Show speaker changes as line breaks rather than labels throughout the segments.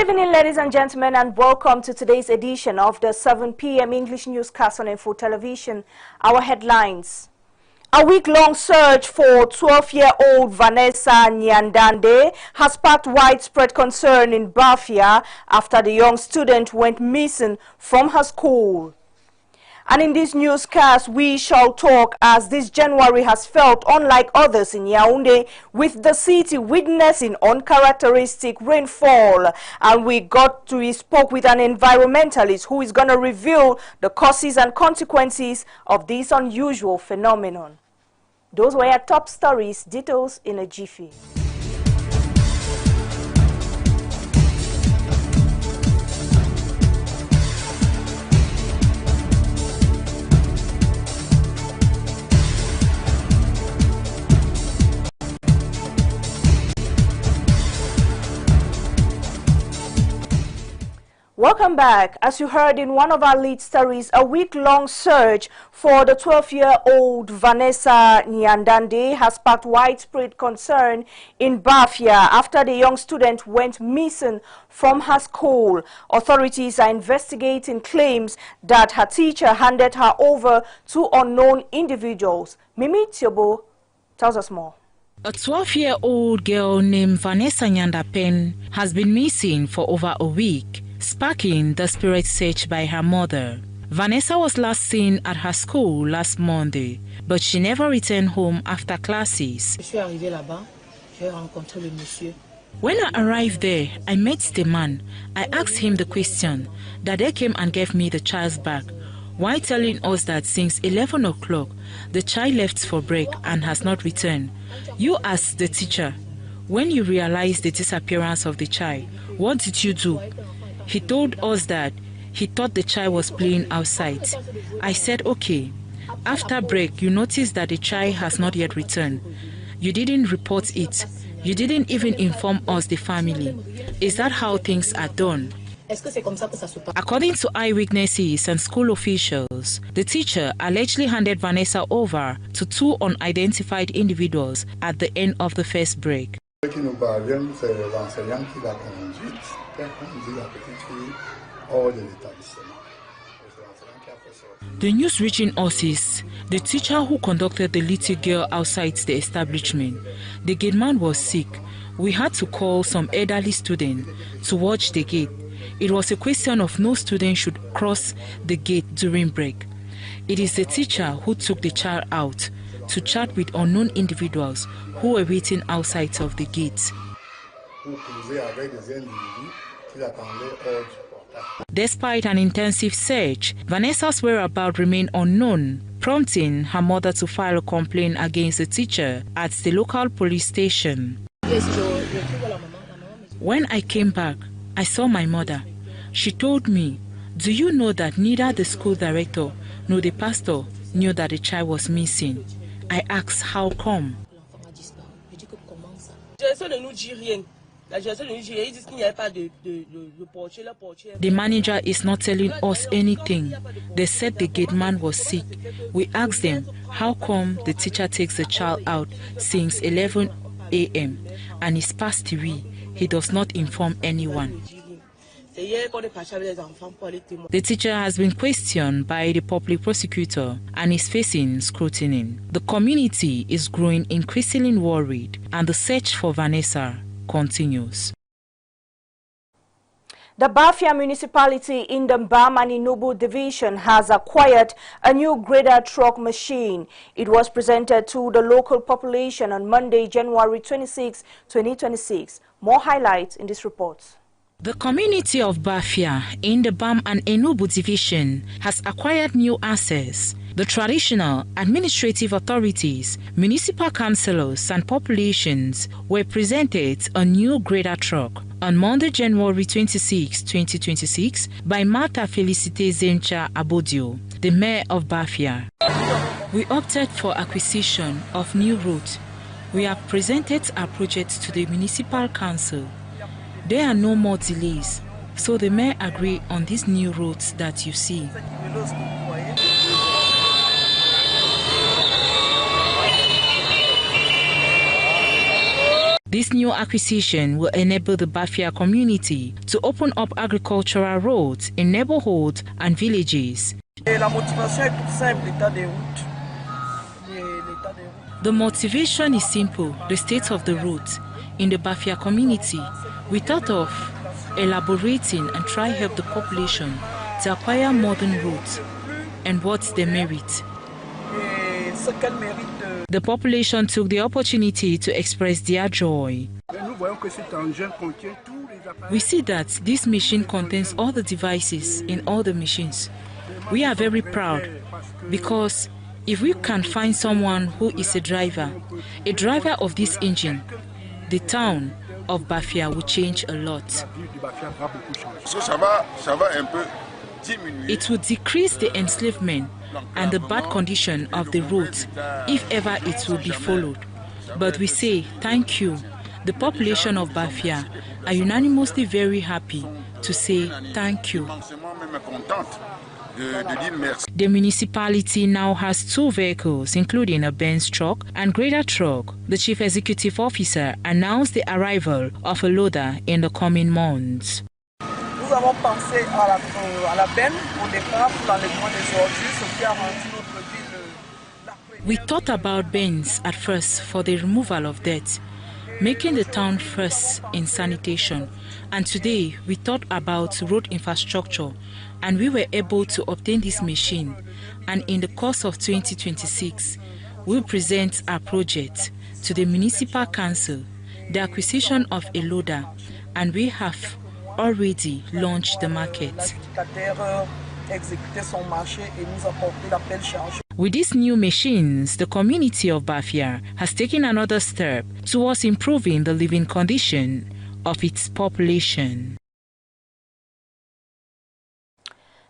evening, ladies and gentlemen, and welcome to today's edition of the 7 p.m. English newscast on Info Television. Our headlines. A week-long search for 12-year-old Vanessa Nyandande has sparked widespread concern in Bafia after the young student went missing from her school. And in this newscast, we shall talk as this January has felt unlike others in Yaoundé, with the city witnessing uncharacteristic rainfall. And we spoke with an environmentalist who is going to reveal the causes and consequences of this unusual phenomenon. Those were our top stories, details in a jiffy. Welcome back. As you heard in one of our lead stories, a week-long search for the 12-year-old Vanessa Nyandande has sparked widespread concern in Bafia after the young student went missing from her school. Authorities are investigating claims that her teacher handed her over to unknown individuals. Mimi Tiobo tells us more.
A 12-year-old girl named Vanessa Nyandande has been missing for over a week, sparking desperate search by her mother. Vanessa was last seen at her school last Monday, but she never returned home after classes. When I arrived there, I met the man. I asked him the question. The dad came and gave me the child's bag, while telling us that since 11 o'clock, the child left for break and has not returned. You asked the teacher, when you realized the disappearance of the child, what did you do? He told us that he thought the child was playing outside. I said, okay. After break, you noticed that the child has not yet returned. You didn't report it. You didn't even inform us, the family. Is that how things are done? According to eyewitnesses and school officials, the teacher allegedly handed Vanessa over to two unidentified individuals at the end of the first break. The news reaching us is the teacher who conducted the little girl outside the establishment. The gate man was sick. We had to call some elderly students to watch the gate. It was a question of no student should cross the gate during break. It is the teacher who took the child out to chat with unknown individuals who were waiting outside of the gate. Despite an intensive search, Vanessa's whereabouts remain unknown, prompting her mother to file a complaint against the teacher at the local police station. When I came back, I saw my mother. She told me, do you know that neither the school director nor the pastor knew that the child was missing? I asked, how come? The manager is not telling us anything. They said the gate man was sick. We asked them, how come the teacher takes the child out since 11 a.m. and it's past 3? He does not inform anyone. The teacher has been questioned by the public prosecutor and is facing scrutiny. The community is growing increasingly worried, and the search for Vanessa continues.
The Bafia municipality in the Mbam and Inubu division has acquired a new grader truck machine. It was presented to the local population on Monday, January 26, 2026. More highlights in this report.
The community of Bafia in the Mbam and Inubu division has acquired new assets. The traditional administrative authorities, municipal councillors and populations were presented a new grader truck on Monday, January 26, 2026 by Martha Felicite Zemcha Abodio, the mayor of Bafia. We opted for acquisition of new route. We have presented our project to the municipal council. There are no more delays, so the mayor agreed on these new routes that you see. This new acquisition will enable the Bafia community to open up agricultural roads in neighborhoods and villages. The motivation is simple, the state of the route. In the Bafia community, we thought of elaborating and try help the population to acquire modern roads and what's the merit. The population took the opportunity to express their joy. We see that this machine contains all the devices in all the machines. We are very proud because if we can find someone who is a driver of this engine, the town of Bafia will change a lot. It will decrease the enslavement and the bad condition of the roads if ever it will be followed. But we say thank you. The population of Bafia are unanimously very happy to say thank you. The municipality now has 2 vehicles, including a Benz truck and grader truck. The chief executive officer announced the arrival of a loader in the coming months. We thought about Benz at first for the removal of dirt, making the town first in sanitation, and today we thought about road infrastructure, and we were able to obtain this machine, and in the course of 2026 we'll present our project to the municipal council, the acquisition of a loader, and we have already launched the market. With these new machines, the community of Bafia has taken another step towards improving the living condition of its population.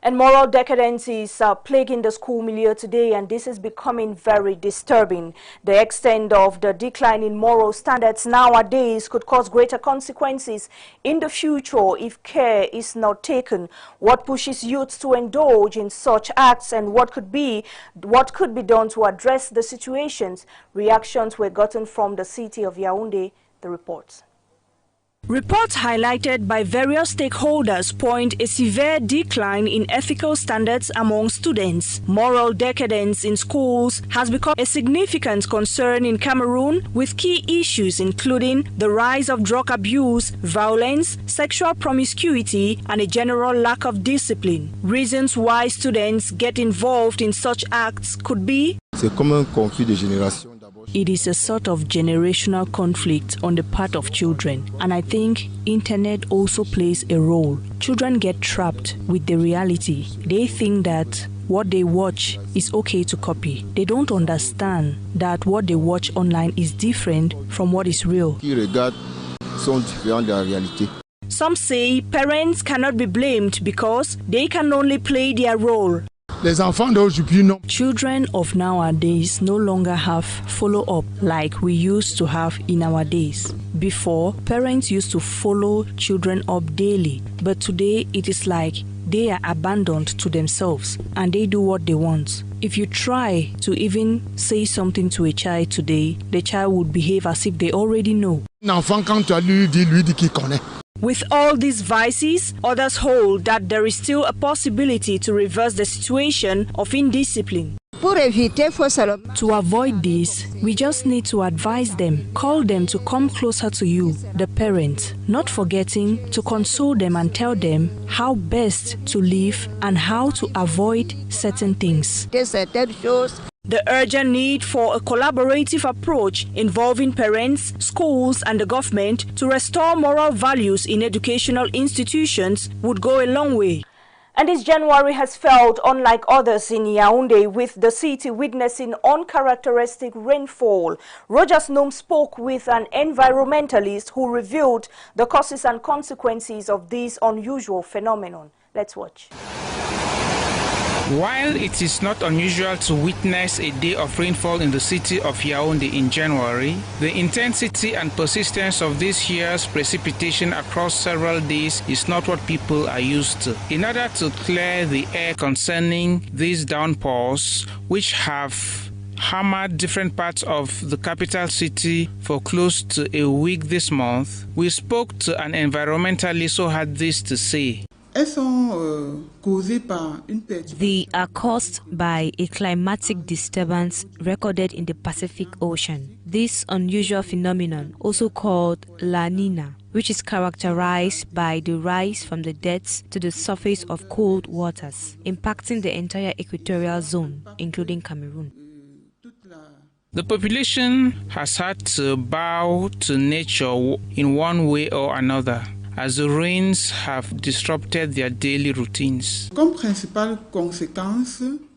And moral decadence is plaguing the school milieu today, and this is becoming very disturbing. The extent of the decline in moral standards nowadays could cause greater consequences in the future if care is not taken. What pushes youths to indulge in such acts, and what could be done to address the situations? Reactions were gotten from the city of Yaoundé. The reports.
Reports highlighted by various stakeholders point a severe decline in ethical standards among students. Moral decadence in schools has become a significant concern in Cameroon, with key issues including the rise of drug abuse, violence, sexual promiscuity, and a general lack of discipline. Reasons why students get involved in such acts could be: it is a sort of generational conflict on the part of children, and I think internet also plays a role. Children get trapped with the reality. They think that what they watch is okay to copy. They don't understand that what they watch online is different from what is real. Some say parents cannot be blamed because they can only play their role. Children of nowadays no longer have follow-up like we used to have in our days. Before, parents used to follow children up daily, but today it is like they are abandoned to themselves and they do what they want. If you try to even say something to a child today, the child would behave as if they already know. With all these vices, others hold that there is still a possibility to reverse the situation of indiscipline. To avoid this, we just need to advise them, call them to come closer to you, the parent, not forgetting to console them and tell them how best to live and how to avoid certain things. The urgent need for a collaborative approach involving parents, schools, and the government to restore moral values in educational institutions would go a long way.
And this January has felt unlike others in Yaoundé, with the city witnessing uncharacteristic rainfall. Rogers Noam spoke with an environmentalist who revealed the causes and consequences of this unusual phenomenon. Let's watch.
While it is not unusual to witness a day of rainfall in the city of Yaoundé in January, the intensity and persistence of this year's precipitation across several days is not what people are used to. In order to clear the air concerning these downpours, which have hammered different parts of the capital city for close to a week this month, we spoke to an environmentalist who had this to say.
They are caused by a climatic disturbance recorded in the Pacific Ocean. This unusual phenomenon, also called La Nina, which is characterized by the rise from the depths to the surface of cold waters, impacting the entire equatorial zone, including Cameroon.
The population has had to bow to nature in one way or another, as the rains have disrupted their daily routines.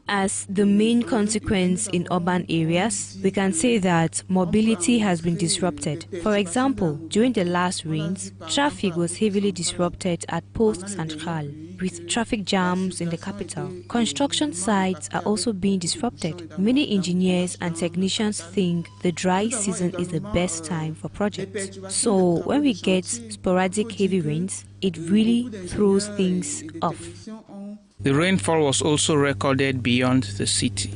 As the main consequence in urban areas, we can say that mobility has been disrupted. For example, during the last rains, traffic was heavily disrupted at Poste Centrale, with traffic jams in the capital. Construction sites are also being disrupted. Many engineers and technicians think the dry season is the best time for projects. So when we get sporadic heavy rains, it really throws things off.
The rainfall was also recorded beyond the city.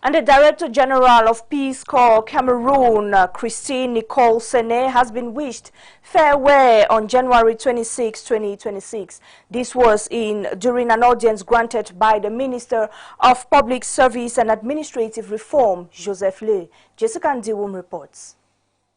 And the Director General of Peace Corps Cameroun, Christine Nicole Sene, has been wished farewell on January 26, 2026. This was during an audience granted by the Minister of Public Service and Administrative Reform, Joseph Le. Jessica Ndiwum reports.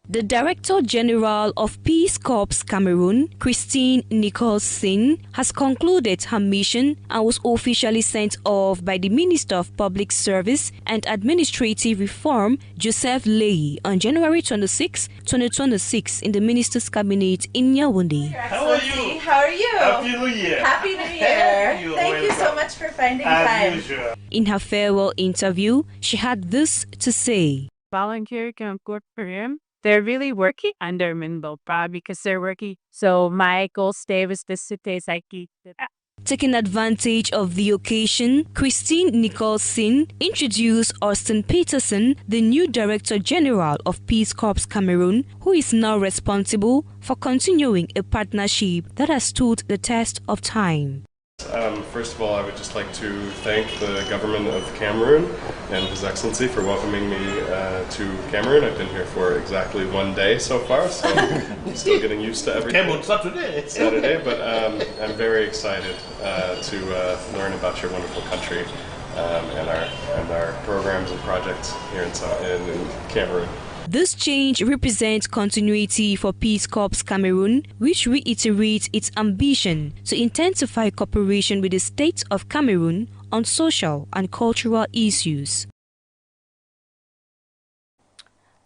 The Director General of Peace Corps Cameroun, Christine Nicole Sene, has concluded her mission and was officially sent off by the Minister of Public Service and Administrative Reform, Joseph Le, on January 26, 2026 in the Minister's Cabinet in Yaoundé.
How are you? How are you? Happy New Year. Happy New Year. Thank you so much for finding time. Usual.
In her farewell interview, she had this to say.
Volunteer can work for him. They're really working under Minbo because they're working. So my goal stay was this to taste like
Taking advantage of the occasion, Christine Nicole Sene introduced Austin Peterson, the new Director General of Peace Corps Cameroun, who is now responsible for continuing a partnership that has stood the test of time.
First of all, I would just like to thank the government of Cameroon and His Excellency for welcoming me to Cameroon. I've been here for exactly 1 day so far, so I'm still getting used to everything.
Came on Saturday.
But I'm very excited to learn about your wonderful country and our programs and projects here in Cameroon.
This change represents continuity for Peace Corps Cameroun, which reiterates its ambition to intensify cooperation with the state of Cameroon on social and cultural issues.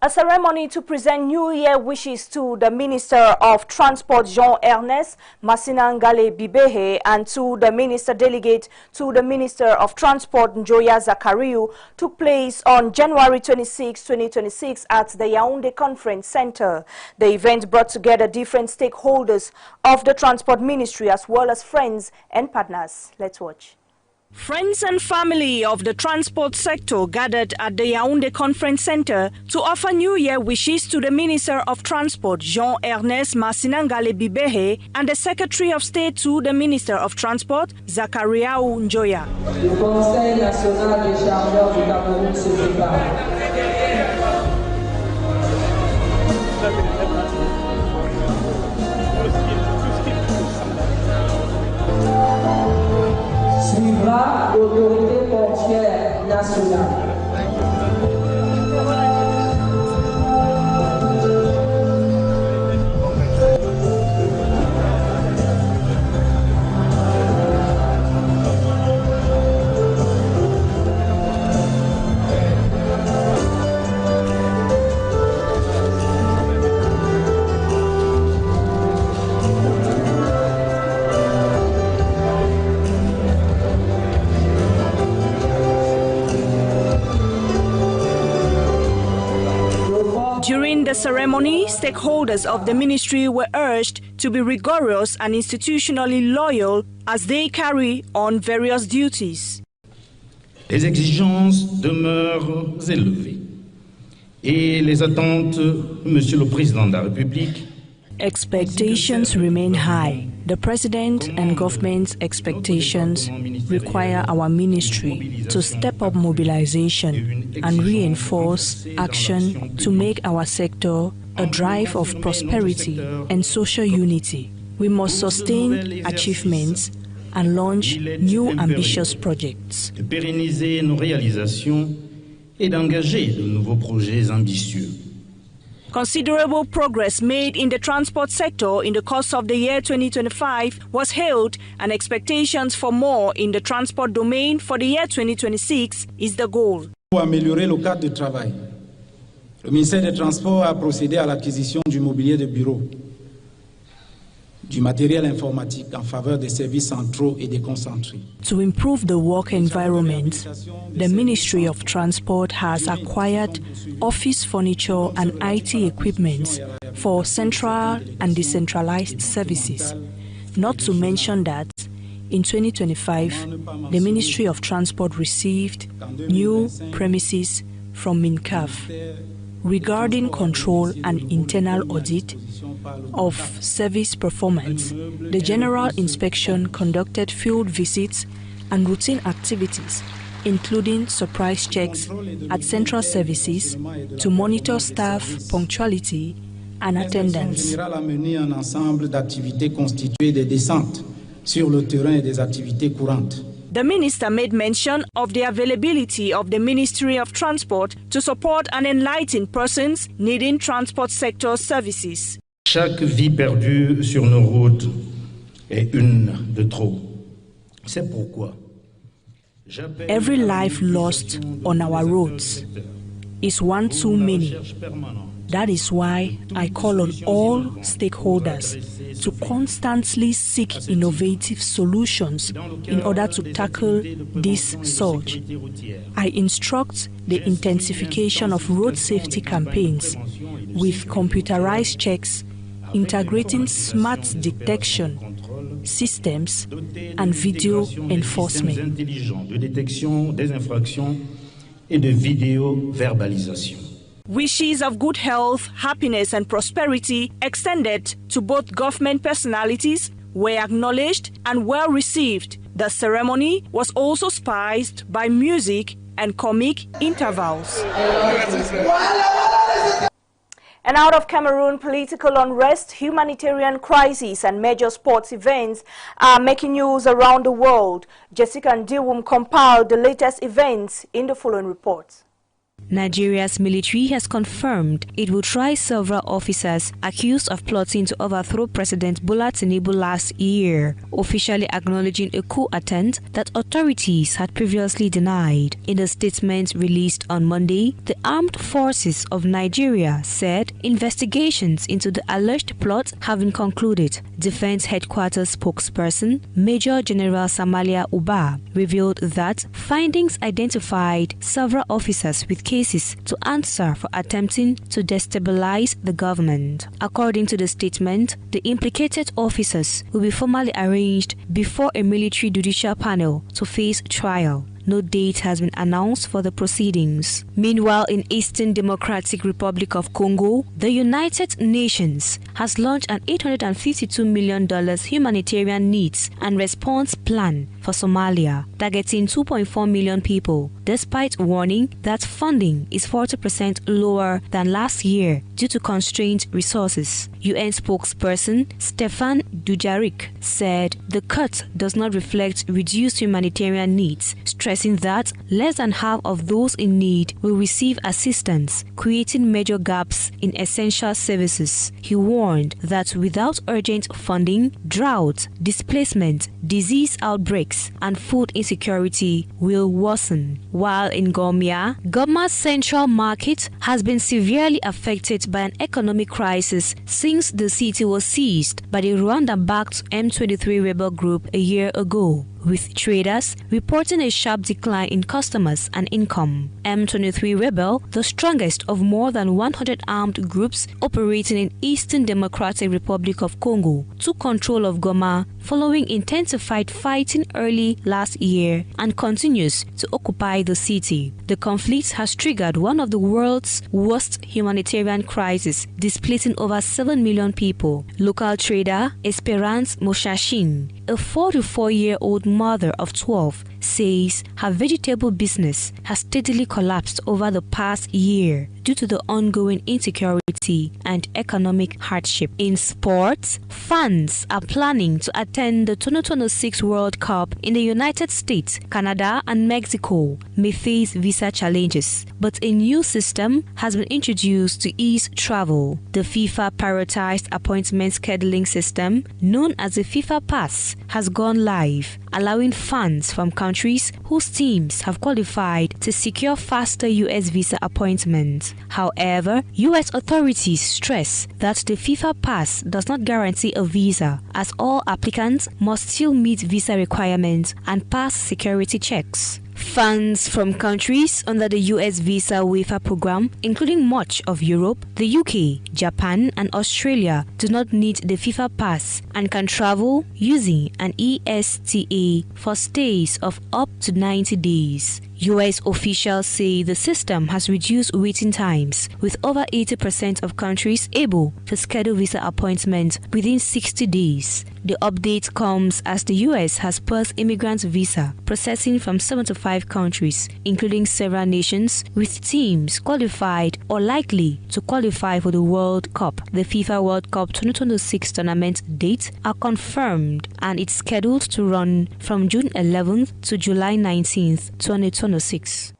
A ceremony to present New Year wishes to the Minister of Transport Jean-Ernest Massinangale Bibehe and to the Minister Delegate to the Minister of Transport Njoya Zakariou took place on January 26, 2026 at the Yaoundé Conference Center. The event brought together different stakeholders of the Transport Ministry as well as friends and partners. Let's watch.
Friends and family of the transport sector gathered at the Yaoundé Conference Center to offer New Year wishes to the Minister of Transport Jean-Ernest Massinangale Bibehe and the Secretary of State to the Minister of Transport Zakariou Njoya.
Le Conseil national des chargeurs du Cameroun se prépare. Suivra l'autorité portuaire nationale.
During the ceremony, stakeholders of the ministry were urged to be rigorous and institutionally loyal as they carry on various duties.
Les exigences demeurent élevées et les attentes, Monsieur le Président de la République,
Expectations remain high. The President and government's expectations require our ministry to step up mobilization and reinforce action to make our sector a drive of prosperity and social unity. We must sustain achievements and launch new ambitious projects.
De pérenniser nos réalisations et d'engager de nouveaux projets ambitieux.
Considerable progress made in the transport sector in the course of the year 2025 was hailed, and expectations for more in the transport domain for the year 2026 is the goal.
Pour améliorer le cadre de travail, le ministère des Transports a procédé à l'acquisition du mobilier de bureau, du matériel informatique en faveur des services centraux et déconcentrés.
To improve the work environment, the Ministry of Transport has acquired office furniture and IT equipment for central and decentralized services. Not to mention that in 2025, the Ministry of Transport received new premises from MINCAF. Regarding control and internal audit of service performance, the General Inspection conducted field visits and routine activities, including surprise checks at central services to monitor staff punctuality and attendance.
Un ensemble d'activités constituées des descentes sur le terrain et des activités courantes.
The minister made mention of the availability of the Ministry of Transport to support and enlighten persons needing transport sector services.
Chaque vie perdue sur nos routes est une de trop. C'est pourquoi
every life lost on our roads is one too many. That is why I call on all stakeholders to constantly seek innovative solutions in order to tackle this surge. I instruct the intensification of road safety campaigns with computerized checks, integrating smart detection systems and video enforcement.
De détection des infractions et de vidéo-verbalisation.
Wishes of good health, happiness, and prosperity extended to both government personalities were acknowledged and well received. The ceremony was also spiced by music and comic intervals.
And out of Cameroon, political unrest, humanitarian crises, and major sports events are making news around the world. Jessica Ndiwum compiled the latest events in the following report.
Nigeria's military has confirmed it will try several officers accused of plotting to overthrow President Bola Tinubu last year, officially acknowledging a coup attempt that authorities had previously denied. In a statement released on Monday, the Armed Forces of Nigeria said investigations into the alleged plot have been concluded. Defense Headquarters spokesperson Major General Samalia Uba revealed that findings identified several officers with cases to answer for attempting to destabilize the government. According to the statement, the implicated officers will be formally arraigned before a military judicial panel to face trial. No date has been announced for the proceedings. Meanwhile, in Eastern Democratic Republic of Congo, the United Nations has launched an $852 million humanitarian needs and response plan for Somalia, targeting 2.4 million people, despite warning that funding is 40% lower than last year due to constrained resources. UN spokesperson Stefan Dujarric said the cut does not reflect reduced humanitarian needs, stressing that less than half of those in need will receive assistance, creating major gaps in essential services. He warned that without urgent funding, drought, displacement, disease outbreaks, and food insecurity will worsen. While in Gomia, Goma's central market has been severely affected by an economic crisis since the city was seized by the Rwanda-backed M23 rebel group a year ago. with traders reporting a sharp decline in customers and income. M23 Rebel, the strongest of more than 100 armed groups operating in Eastern Democratic Republic of Congo, took control of Goma following intensified fighting early last year and continues to occupy the city. The conflict has triggered one of the world's worst humanitarian crises, displacing over 7 million people. Local trader Esperance Moshashin, a 44-year-old mother of 12, says her vegetable business has steadily collapsed over the past year due to the ongoing insecurity and economic hardship. In sports, fans are planning to attend the 2026 World Cup in the United States, Canada, and Mexico may face visa challenges, but a new system has been introduced to ease travel. The FIFA prioritized appointment scheduling system, known as the FIFA Pass, has gone live, allowing fans from countries whose teams have qualified to secure faster US visa appointments. However, US authorities stress that the FIFA Pass does not guarantee a visa, as all applicants must still meet visa requirements and pass security checks. Fans from countries under the US visa waiver program, including much of Europe, the UK, Japan, and Australia, do not need the FIFA Pass and can travel using an ESTA for stays of up to 90 days. US officials say the system has reduced waiting times, with over 80% of countries able to schedule visa appointments within 60 days. The update comes as the US has paused immigrant visa processing from 75 countries, including several nations with teams qualified or likely to qualify for the World Cup. The FIFA World Cup 2026 tournament dates are confirmed, and it's scheduled to run from June 11th to July 19th, 2026.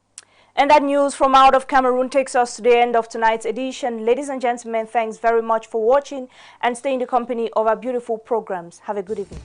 And that news from out of Cameroon takes us to the end of tonight's edition. Ladies and gentlemen, thanks very much for watching and stay in the company of our beautiful programs. Have a good evening.